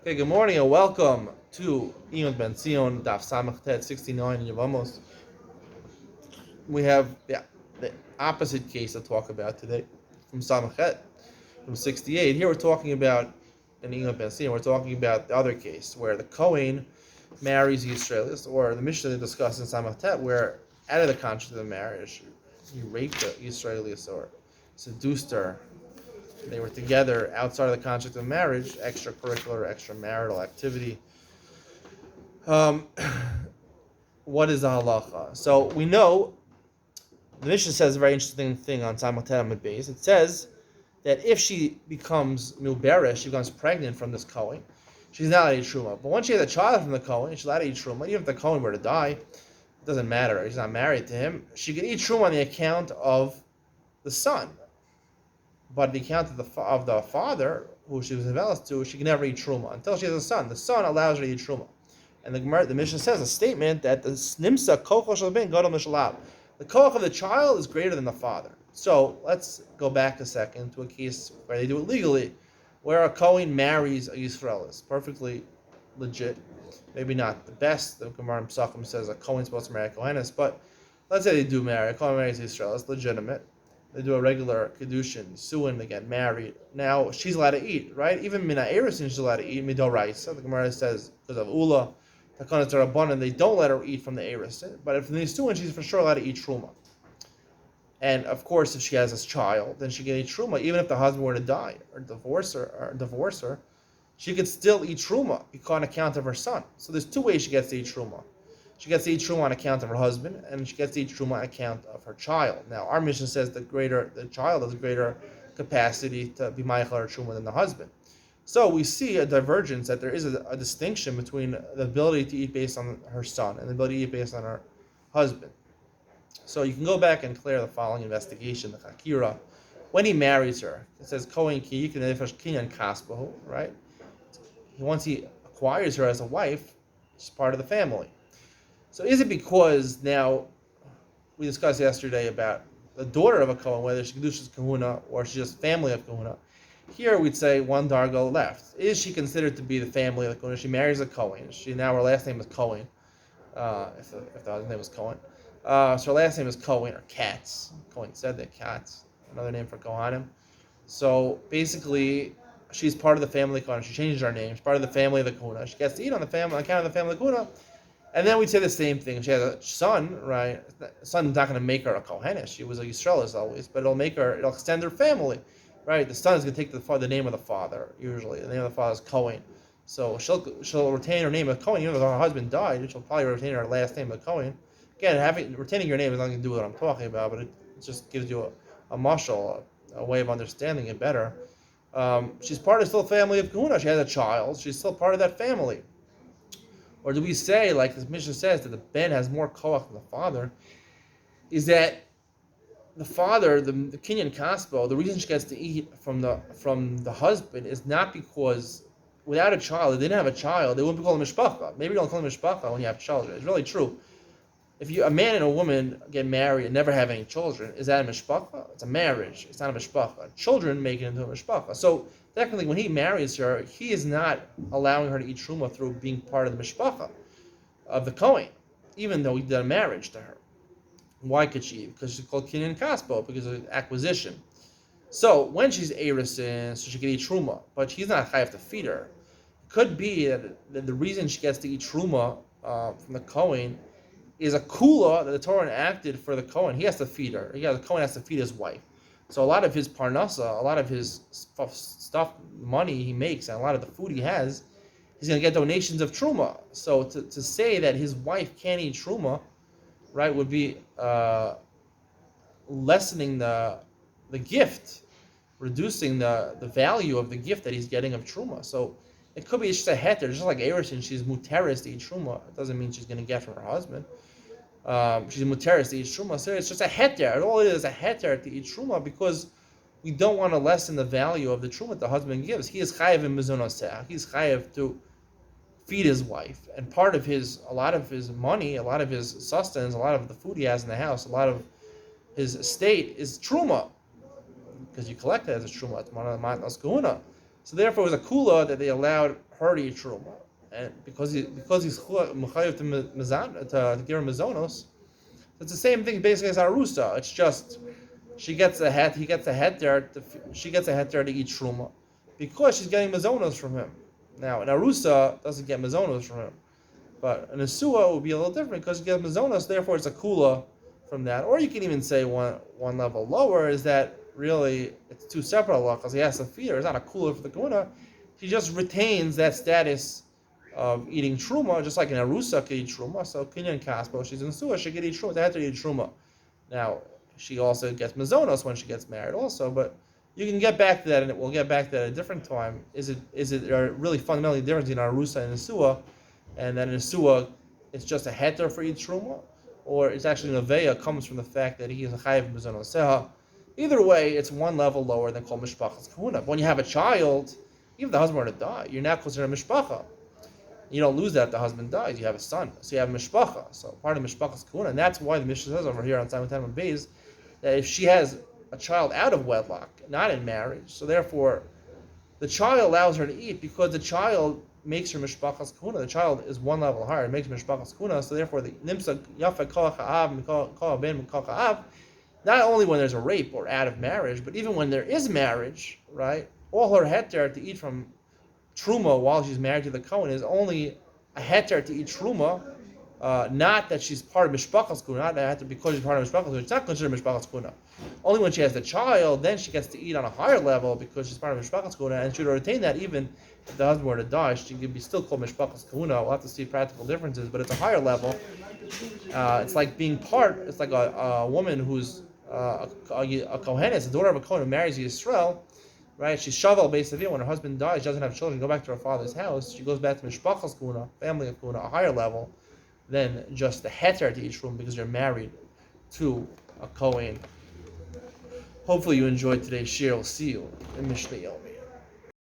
Okay, good morning and welcome to Iyun Benzion, Daf Samachet 69 in Yevamos. We have the opposite case to talk about today from Samachet, from 68. Here we're talking about, in Iyun Benzion, we're talking about the other case where the Kohen marries the Israelis, or the Mishnah discussed in Samachet, where out of the contract of the marriage, he raped the Israelis or seduced her. They were together outside of the contract of marriage, extracurricular, extramarital activity. What is the halacha? So we know the Mishnah says a very interesting thing on Samachet Amud Beis. It says that if she becomes muberesh, she becomes pregnant from this Kohen, she's not allowed to eat truma. But once she has a child from the Kohen, she's allowed to eat truma. Even if the Kohen were to die, it doesn't matter. He's not married to him. She can eat truma on the account of the son. But the account of the father, who she was Yevamos to, she can never eat truma until she has a son. The son allows her to eat truma, and the Mishnah says a statement that the nimsa kochel shel ben gadol mishalab. The koch of the child is greater than the father. So let's go back a second to a case where they do it legally, where a Kohen marries a Yisraelis, perfectly legit. Maybe not the best. The Gemara in Pesachim says a Kohen's supposed to marry a Kohenes, but let's say they do marry. A Kohen marries a Yisraelis, legitimate. They do a regular kedushin, suin, they get married. Now she's allowed to eat, right? Even mina erisin she's allowed to eat midoraisa. The Gemara says because of ula, takanas darabanan, they don't let her eat from the erisin. But if in the suin, she's for sure allowed to eat truma. And of course, if she has a child, then she can eat truma. Even if the husband were to die or divorce her, she could still eat truma on account of her son. So there's two ways she gets to eat truma. She gets to eat truma on account of her husband, and she gets to eat truma on account of her child. Now, our mission says the child has a greater capacity to be ma'achal or truma than the husband. So we see a divergence, that there is a distinction between the ability to eat based on her son and the ability to eat based on her husband. So you can go back and clear the following investigation, the chakira. When he marries her, it says kohen ki yikin kinyan kaspahu, right? Once he acquires her as a wife, she's part of the family. So is it because now, we discussed yesterday about the daughter of a Kohen, whether she Kedusha's Kahuna or she's just family of Kahuna. Here we'd say one dargo left. Is she considered to be the family of the Kohen? She marries a Kohen. Her last name is Kohen, if the husband's name was Kohen. So her last name is Kohen, or Katz. Kohen said that, Katz, another name for Kohanim. So basically, she's part of the family of Kohen. She changes her name. She's part of the family of the Kahuna. She gets to eat on account of the family of Kahuna. And then we'd say the same thing. She has a son, right? The son's not going to make her a Kohenes. She was a Yisraelis always, but it'll extend her family, right? The son is going to take the name of the father, usually. The name of the father is Kohen. So she'll retain her name of Kohen, even though her husband died, she'll probably retain her last name of Kohen. Again, retaining your name has nothing to do with what I'm talking about, but it just gives you a mashal, a way of understanding it better. She's part of still the family of Kahuna. She has a child. She's still part of that family. Or do we say, like this Mishnah says, that the ben has more koach than the father? Is that the father, the kinyan kaspo, the reason she gets to eat from the husband is not because without a child, if they didn't have a child, they wouldn't be called a mishpacha. Maybe you don't call them mishpacha when you have children. It's really true. If a man and a woman get married and never have any children, is that a mishpacha? It's a marriage. It's not a mishpacha. Children make it into a mishpacha. So technically, when he marries her, he is not allowing her to eat truma through being part of the mishpacha of the Kohen, even though he did a marriage to her. Why could she? Because she's called kinyan kaspo, because of acquisition. So when she's erisin, so she can eat truma, but he's not chayav to feed her. It could be that the reason she gets to eat truma from the Kohen is a kula that the Torah enacted for the Kohen. He has to feed her. The Kohen has to feed his wife. So a lot of his parnasa, a lot of his stuff, money he makes, and a lot of the food he has, he's going to get donations of truma. So to say that his wife can't eat truma, right, would be lessening the gift, reducing the value of the gift that he's getting of truma. So it could be just a heter, just like Erishin, she's muteris to eat truma. It doesn't mean she's going to get from her husband. She's muteris to eat truma. So it's just a heter. All it is a heter to eat truma because we don't want to lessen the value of the truma the husband gives. He is chayav in mezunoseh. He's chayav to feed his wife, and a lot of his money, a lot of his sustenance, a lot of the food he has in the house, a lot of his estate is truma, because you collect it as a truma. It's one of the matnas kahuna. So therefore, it was a kula that they allowed her to eat truma, and because he's mechayev to give her mazonos. It's the same thing basically as arusa. It's just she gets a head, he gets a head there, she gets a head there to eat truma, because she's getting mazonos from him. Now an arusa doesn't get mazonos from him, but an asua would be a little different because you get mazonos. Therefore, it's a kula from that. Or you can even say one level lower is that really it's two separate halachas. He has to feed her. It's not a kula for the kuna. He just retains that status of eating truma, just like an arusa could eat truma. So kinyan kaspo, she's in suah, she could eat truma. They have to eat truma. Now she also gets mazonos when she gets married, also. But you can get back to that, and we'll get back to that at a different time. Is it really fundamentally different between arusa and a suah, and then in a suah it's just a heter for each truma, or it's actually an aveya comes from the fact that he is a chayiv mazonos seha. Either way, it's one level lower than called mishpachas kahuna. But when you have a child, even if the husband were to die, you're now considered a mishpacha. You don't lose that if the husband dies. You have a son, so you have mishpacha. So part of mishpachas kahuna, and that's why the Mishnah says over here on Simon Tanman Beis that if she has a child out of wedlock, not in marriage, so therefore the child allows her to eat because the child makes her mishpachas kahuna. The child is one level higher, it makes mishpachas kahuna. So therefore, the nimsa yafa kol ha'av kol ben kol ha'av. Not only when there's a rape or out of marriage, but even when there is marriage, right? All her heter to eat from truma while she's married to the Kohen is only a heter to eat truma, not that she's part of mishpachas kuna, not that because she's part of mishpachas kuna. It's not considered mishpachas kuna. Only when she has the child, then she gets to eat on a higher level because she's part of mishpachas kuna, and she would retain that even if the husband were to die. She could be still called mishpachas kuna. We'll have to see practical differences, but it's a higher level. It's like being part. It's like a woman who's a kohenes, a daughter of a kohen who marries Yisrael, right? She's shaval basically. When her husband dies, she doesn't have children. Go back to her father's house. She goes back to mishpachas kuna, family of kuna, a higher level than just the heter to each room because you're married to a kohen. Hopefully you enjoyed today's shir. We'll see you in Mishnah Yomi.